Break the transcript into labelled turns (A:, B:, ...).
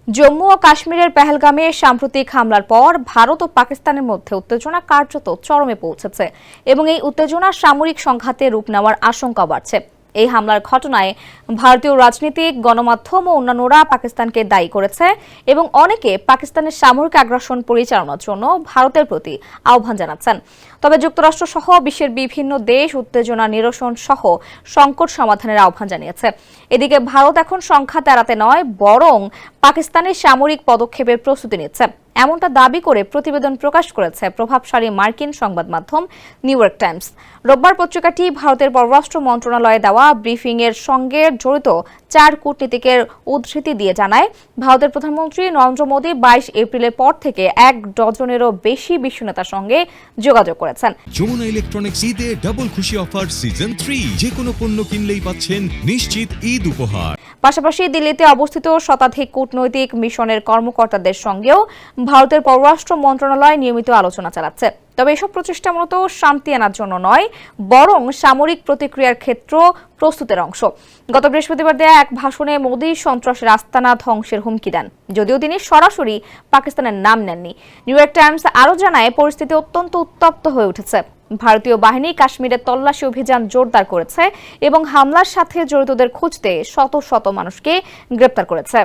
A: জম্মু ও কাশ্মীরের পেহেলগামে সাম্প্রতিক হামলার পর ভারত ও পাকিস্তানের মধ্যে উত্তেজনা কার্যত চরমে পৌঁছেছে এবং এই উত্তেজনা সামরিক সংঘাতে রূপ নেওয়ার আশঙ্কা বাড়ছে। এই হামলার ঘটনায় ভারতীয় রাজনীতিক, গণমাধ্যম ও অন্যান্যরা পাকিস্তানকে দায়ী করেছে এবং অনেকে পাকিস্তানের সামরিক আগ্রাসন পরিচালনার জন্য ভারতের প্রতি আহ্বান জানাচ্ছেন। তবে যুক্তরাষ্ট্র সহ বিশ্বের বিভিন্ন দেশ উত্তেজনা নিরসন সহ সংকট সমাধানের আহ্বান জানিয়েছে। এদিকে ভারত এখন সংঘাত এড়াতে নয়, বরং পাকিস্তানের সামরিক পদক্ষেপের প্রস্তুতি নিচ্ছে, এমনটা দাবি করে প্রতিবেদন প্রকাশ করেছে প্রভাবশালী মার্কিন সংবাদ মাধ্যম নিউ ইয়র্ক টাইমস। রোববার পত্রিকাটি ভারতের পররাষ্ট্র মন্ত্রণালয়ে দেওয়া ব্রিফিংয়ের সঙ্গে জড়িত 4 কূটনীতিকের উদ্ধৃতি দিয়ে জানায়, ভারতের প্রধানমন্ত্রী নরেন্দ্র মোদী 22 এপ্রিলের পর থেকে 1 ডজনেরও বেশি বিশ্বনেতার সঙ্গে যোগাযোগ করেছেন।
B: যমুনা ইলেকট্রনিক্স ঈদে ডাবল খুশি অফার সিজন 3, যে কোনো পণ্য কিনলেই পাচ্ছেন নিশ্চিত ঈদ উপহার।
A: পাশাপাশি দিল্লিতে অবস্থিত শতাধিক কূটনৈতিক মিশনের কর্মকর্তাদের সঙ্গেও ভারতের পররাষ্ট্র মন্ত্রণালয় নিয়মিত আলোচনা চালাচ্ছে। তবে এসব প্রচেষ্টা মূলত শান্তি আনার জন্য নয়, বরং সামরিক প্রতিক্রিয়ার ক্ষেত্র প্রস্তুতের অংশ। গত বৃহস্পতিবার দেয়া এক ভাষণে মোদী সন্ত্রাসের আস্তানা ধ্বংসের হুমকি দেন, যদিও তিনি সরাসরি পাকিস্তানের নাম নেননি। নিউ ইয়র্ক টাইমস আরও জানায়, পরিস্থিতি অত্যন্ত উত্তপ্ত হয়ে উঠেছে। ভারতীয় বাহিনী কাশ্মীরে তল্লাশি অভিযান জোরদার করেছে এবং হামলার সাথে জড়িতদের খুঁজতে শত শত মানুষকে গ্রেপ্তার করেছে।